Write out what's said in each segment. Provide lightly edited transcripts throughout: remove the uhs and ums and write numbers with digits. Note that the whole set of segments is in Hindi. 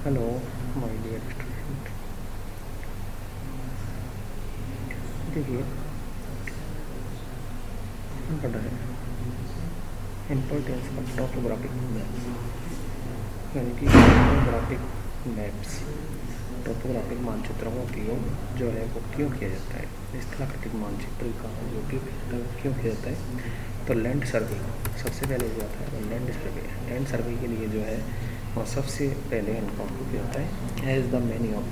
Hello my dear student. देखिए, हम पढ़ रहे हैं इम्पोर्टेंस ऑफ टोपोग्राफिक मैप्स, यानी कि टोपोग्राफिक मैप्स। टोपोग्राफिक मानचित्रों का उपयोग जो है वो क्यों किया जाता है, स्थलाकृतिक मानचित्र का जो उपयोग क्यों किया जाता है। तो लैंड सर्वे सबसे पहले जो आता है, लैंड सर्वे। लैंड सर्वे के लिए जो है वो सबसे पहले इनका उपयोग किया जाता है as the many of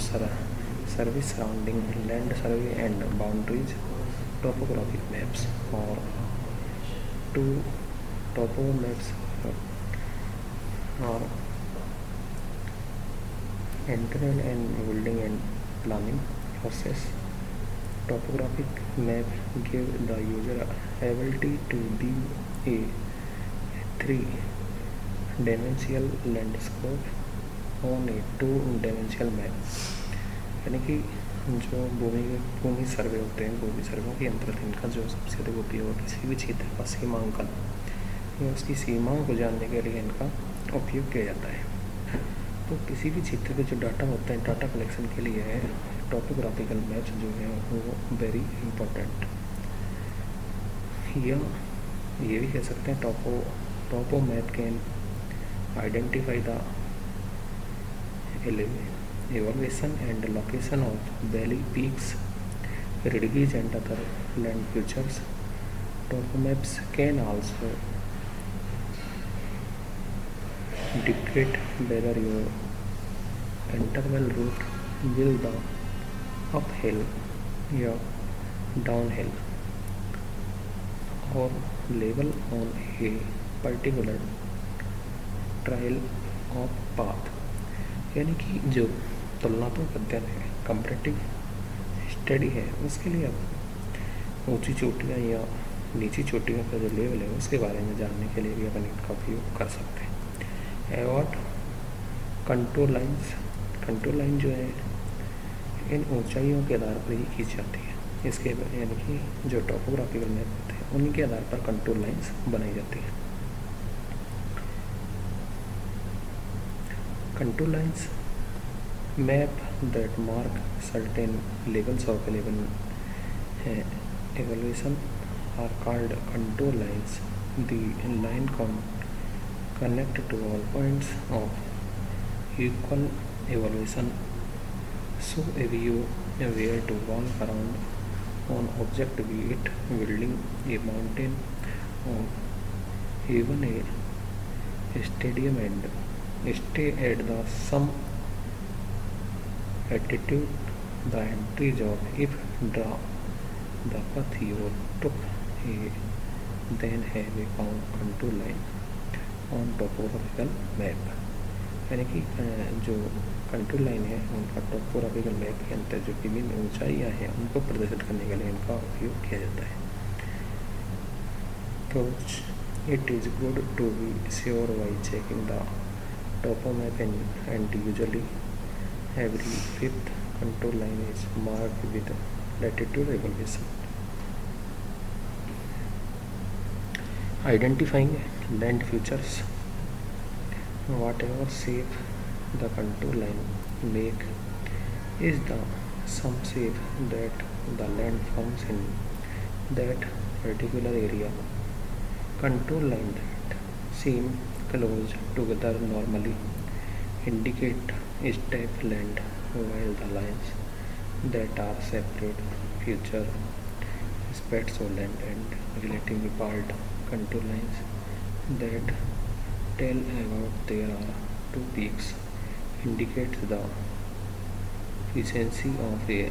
service surrounding land survey and boundaries topographic maps or two topo maps are integral in building and planning process. Topographic map give the user ability to view a three-dimensional landscape on a two-dimensional map, यानी कि जो भूमि सर्वे होते हैं, भूमि सर्वे के अंतर्गत इनका जो सबसे अधिक उपयोग है किसी भी क्षेत्र का सीमांकन या उसकी सीमाओं को जानने के लिए इनका उपयोग किया जाता है। तो किसी भी क्षेत्र के जो डाटा होते हैं, डाटा कलेक्शन के लिए टोपोग्राफिकल मैप्स जो है वो वेरी इम्पोर्टेंट। या ये भी कह सकते हैं topo map can identify the elevation and location of valley peaks, ridges and other land features. Topo maps can also dictate whether your interval route will be uphill or downhill or level on a particular trail of path, यानी कि जो तुलनात्मक अध्ययन है, कंपैरेटिव स्टडी है, उसके लिए आप ऊंची चोटियाँ या नीची चोटियों का जो लेवल है उसके बारे में जानने के लिए भी अपन इनका उपयोग कर सकते हैं। एवॉट कंट्रोल लाइन जो है इन ऊंचाइयों के आधार पर ही खींची जाती है। इसके यानी कि जो टोपोग्राफिकल मैप होते हैं उनके आधार पर कंट्रोल लाइन्स बनाई जाती हैं। Contour lines map that mark certain levels of elevation are called contour lines. The line connect to all points of equal elevation, so if you were to walk around on object, be it building, a mountain, or even a stadium, and stay at the some altitude, the entry job if draw the path you took a then have a contour line on topographical map, यानी कि जो कंटूर लाइन है उनका टोपोग्राफिकल मैप के अंतर जो विभिन्न ऊंचाइयाँ हैं उनको प्रदर्शित करने के लिए इनका उपयोग किया जाता है। तो it is good to be sure by checking the topo map and usually every fifth contour line is marked with latitude elevation. Identifying land features, whatever shape the contour line make is the some shape that the land forms in that particular area. Contour line that seem close together normally indicate steep land, while the lines that are separate feature spats of land, and relatively bald contour lines that tell about there are two peaks indicate the efficiency of a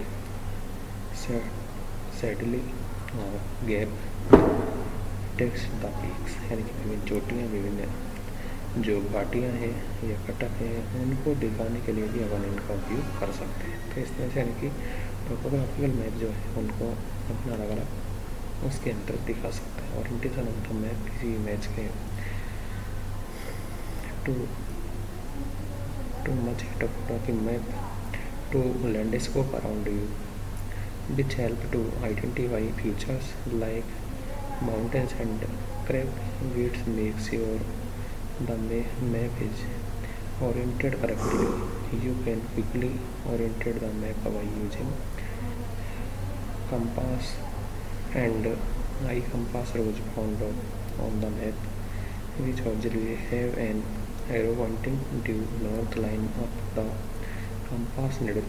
saddle or gap takes the peaks, यानी कि विभिन्न चोटियाँ, विभिन्न जो घाटियाँ हैं या कटक हैं उनको दिखाने के लिए भी अपन इनका उपयोग कर सकते हैं। तो इस तरह से यानी कि टोपोग्राफिकल मैप जो है उनको अपना अलग अलग उसके अंतर दिखा सकते हैं। ओरिएंटेशन ऑफ द मैप किसी इमेज के to match topographic map to landscape around you which help to identify features like mountains and crag widths, make sure the map is oriented correctly, you can quickly orientate the map by using compass and compass rows found on the map, which usually have an arrow pointing due north line of the compass needle,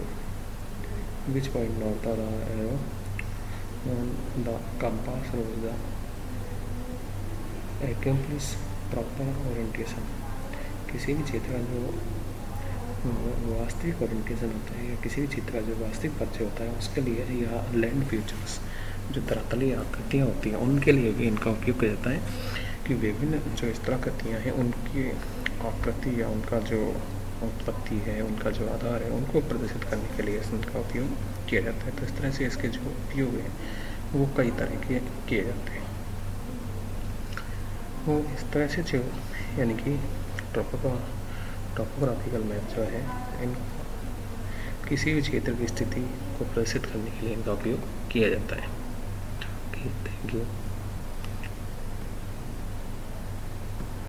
which point north of the arrow on the compass rows the accomplish proper orientation। किसी भी क्षेत्र का जो वास्तविक ओरिएंटेशन होता है या किसी भी क्षेत्र का जो वास्तविक परिचय होता है उसके लिए यह लैंड फीचर्स जो धरातलीय आकृतियाँ होती हैं उनके लिए भी इनका उपयोग किया जाता है कि विभिन्न जो इस तरह आकृतियाँ हैं उनकी आकृति या उनका जो उत्पत्ति है, उनका जो आधार है, उनको प्रदर्शित करने के लिए इनका उपयोग किया जाता है। तो इस तरह से इसके जो उपयोग हैं वो कई तरह के किए जाते हैं। वो इस तरह से जो यानी कि टोपोग्राफिकल मैप जो है इन किसी भी क्षेत्र की स्थिति को प्रदर्शित करने के लिए इनका उपयोग किया जाता है। Okay, thank you.